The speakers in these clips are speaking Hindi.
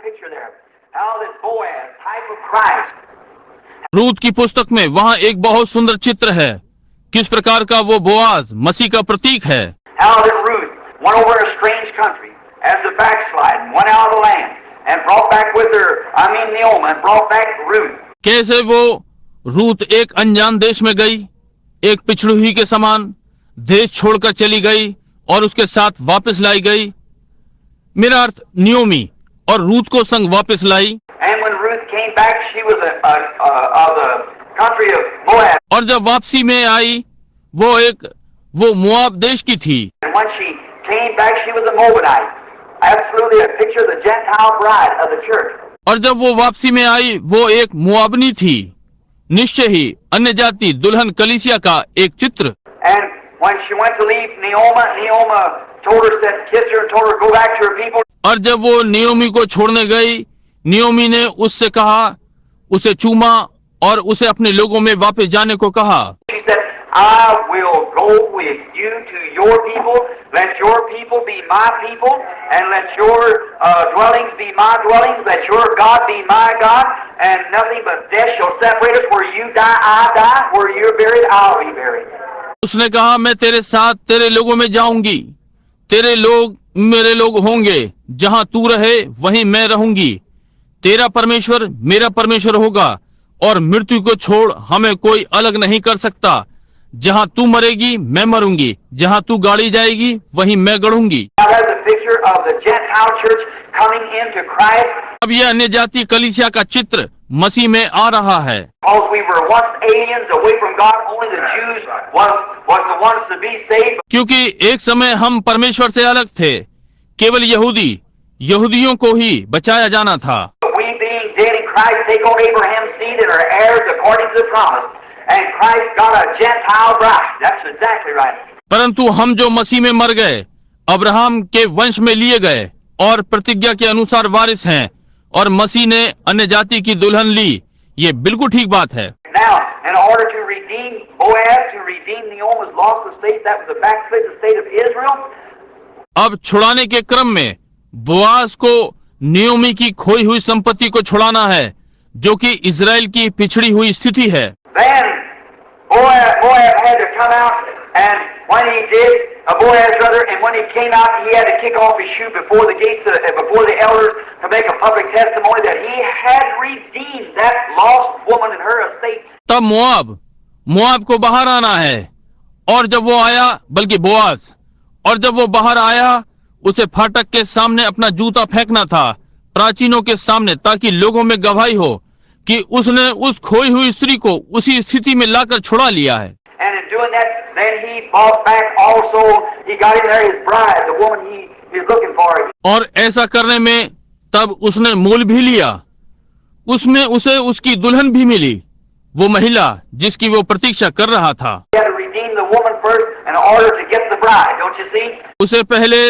picture there. How that Boaz, type of Christ. Ruth की पुस्तक में वहाँ एक बहुत सुंदर चित्र है, किस प्रकार का वो बोआज मसीह का प्रतीक है। How that Ruth went over a strange country as a backslide and went out of the land and brought back with her, Naomi, and brought back Ruth. कैसे वो रूत एक अनजान देश में गई, एक पिछड़ी हुई के समान देश छोड़कर चली गई और उसके साथ वापस लाई गई। मेरा अर्थ नियोमी और रूत को संग वापस लाई। And when Ruth came back, she was of the country of Moab. और जब वापसी में आई वो मोआब देश की थी। And when she came back, she was a Moabite. Absolutely a picture of the Gentile bride of the church. और जब वो वापसी में आई वो एक मोआबनी थी, निश्चय ही अन्य जाति दुल्हन कलीसिया का एक चित्र। And when she went to leave Naomi told her, said, kissed her and told her, go back to her people. और जब वो नियोमी को छोड़ने गई, नियोमी ने उससे कहा, उसे चूमा और उसे अपने लोगों में वापस जाने को कहा। She said, I will go with you to your people. Let your people be my people, and let your dwellings be my dwellings. Let your God be my God, and nothing but death shall separate us. Where you die, I die. Where you're buried, I'll be buried. उसने कहा, मैं तेरे साथ तेरे लोगों में जाऊंगी, तेरे लोग मेरे लोग होंगे, जहां तू रहे वहीं मैं रहूंगी। तेरा परमेश्वर मेरा परमेश्वर होगा और मृत्यु को छोड़ हमें कोई अलग नहीं कर सकता। जहां तू मरेगी मैं मरूंगी, जहां तू गाड़ी जाएगी वहीं मैं गड़ूंगी। अब यह अन्य जाति कलीसिया का चित्र मसीह में आ रहा है। क्योंकि एक समय हम परमेश्वर से अलग थे, केवल यहूदियों को ही बचाया जाना था। परंतु हम जो मसीह में मर गए, अब्राहम के वंश में लिए गए और प्रतिज्ञा के अनुसार वारिस हैं, और मसीह ने अन्य जाति की दुल्हन ली। ये बिल्कुल ठीक बात है। Now, in order to redeem Boaz, to redeem Naomi's lost estate, that was the backslidden state of Israel. अब छुड़ाने के क्रम में बोआज को नियोमी की खोई हुई संपत्ति को छुड़ाना है, जो कि इजराइल की पिछड़ी हुई स्थिति है। Then Moab had to come out, and when he did, Boaz brother, and when he came out, he had to kick off his shoe before the gates, before the elders, to make a public testimony that he had redeemed that lost woman and her estate. तब मोआब को बाहर आना है, और जब वो आया, बल्कि बोआज, और जब वो बाहर आया, उसे फाटक के सामने अपना जूता फेंकना था, प्राचीनों के सामने, ताकि लोगों में गवाही हो कि उसने उस खोई हुई स्त्री को उसी स्थिति में लाकर छुड़ा लिया है। And in doing that, then he bought back also. He got in there his bride, the woman he is looking for. और ऐसा करने में तब उसने मोल भी लिया, उसमें उसे उसकी दुल्हन भी मिली, वो महिला जिसकी वो प्रतीक्षा कर रहा था। He had to redeem the woman first in order to get the bride. Don't you see? उसे पहले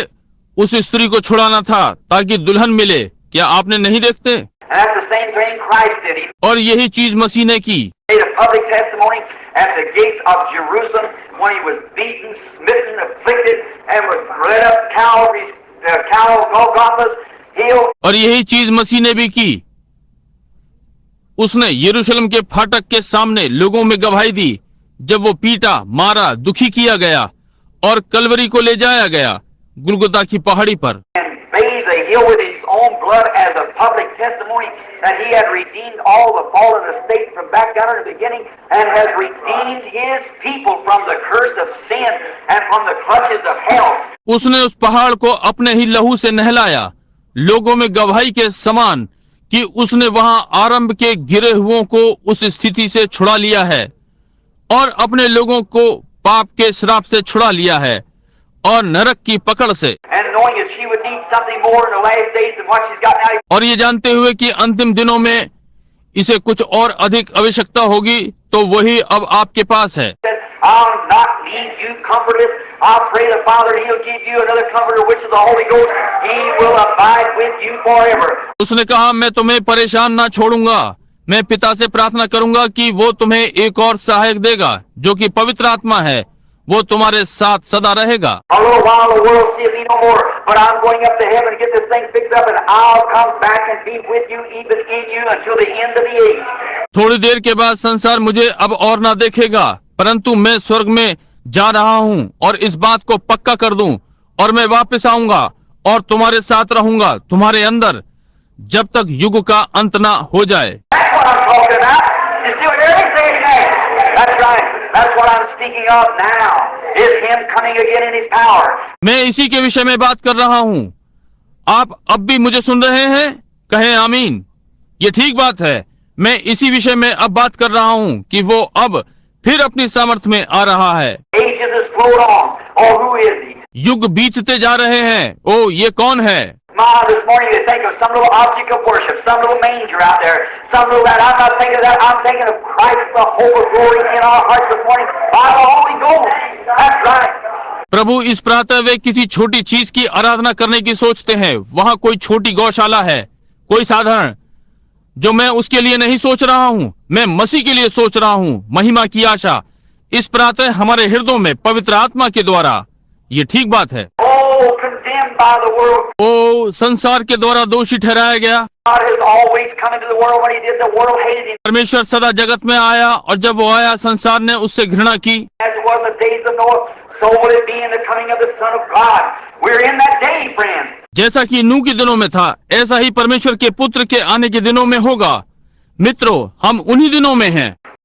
उस स्त्री को छुड़ाना था ताकि दुल्हन मिले। क्या आपने नहीं देखते? And that's the same thing Christ did. He और यही चीज मसीह ने की। made a public testimony at the gates of Jerusalem when he was beaten, smitten, afflicted, and was led up Calvary's, Golgotha's hill. और यही चीज मसीह ने भी की। उसने यरूशलेम के फाटक के सामने लोगों में गवाही दी, जब वो पीटा, मारा, दुखी किया गया और कलवरी को ले जाया गया, गुलगुता की पहाड़ी पर। And bathed the hill with his own blood as a public testimony that he had redeemed all the fallen estate from back down in the beginning, and has redeemed his people from the curse of sin and from the clutches of hell. उसने उस पहाड़ को अपने ही लहू से नहलाया, लोगों में गवाही के समान कि उसने वहां आरंभ के गिरे हुओं को उस स्थिति से छुड़ा लिया है और अपने लोगों को पाप के श्राप से छुड़ा लिया है और नरक की पकड़ से। और ये जानते हुए कि अंतिम दिनों में इसे कुछ और अधिक आवश्यकता होगी, तो वही अब आपके पास है। उसने कहा, मैं तुम्हें परेशान ना छोड़ूंगा, मैं पिता से प्रार्थना करूंगा कि वो तुम्हें एक और सहायक देगा, जो कि पवित्र आत्मा है, वो तुम्हारे साथ सदा रहेगा। A little while the world seeth me no more, but I'm going up to heaven to get this thing fixed up, and I'll come back and be with you, even in you, until the end of the age. थोड़ी देर के बाद संसार मुझे अब और ना देखेगा, परंतु मैं स्वर्ग में जा रहा हूँ और इस बात को पक्का कर दूं, और मैं वापस आऊंगा और तुम्हारे साथ रहूंगा, तुम्हारे अंदर, जब तक युग का अंत ना हो जाए। That's what I'm talking about. You see what everything says? That's right. That's what I'm speaking of now. Is Him coming again in His power. मैं इसी के विषय में बात कर रहा हूँ। आप अब भी मुझे सुन रहे हैं? कहें आमीन। ये ठीक बात है। मैं इसी विषय में अब बात कर रहा हूँ कि वो अब फिर अपनी सामर्थ में आ रहा है। Ages has flowed on. Oh, who is He? युग बीतते जा रहे हैं। ओ, ये कौन है? Mom, this morning you think of some little object of worship, some little manger out there, some little that. I'm not thinking of that. I'm thinking of Christ, the hope of glory in our hearts this morning by the Holy Ghost. That's right. प्रभु इस प्रातः वे किसी छोटी चीज की आराधना करने की सोचते हैं। वहां कोई छोटी गौशाला है, कोई साधारण, जो मैं उसके लिए नहीं सोच रहा हूँ, मैं मसीह के लिए सोच रहा हूँ। महिमा की आशा इस प्रातः हमारे हृदयों में पवित्र आत्मा के द्वारा। ये ठीक बात है। Oh, condemned by the world. ओ, संसार के द्वारा दोषी ठहराया गया। God has always come into the world. When He did, the world hated Him. परमेश्वर सदा जगत में आया और जब वो आया संसार ने उससे घृणा की। As it was in the days of Noah, so will it be in the coming of the Son of God. We're in that day, friends. जैसा कि नूह के दिनों में था, ऐसा ही परमेश्वर के पुत्र के आने के दिनों में होगा। मित्रों, हम उन्हीं दिनों में हैं।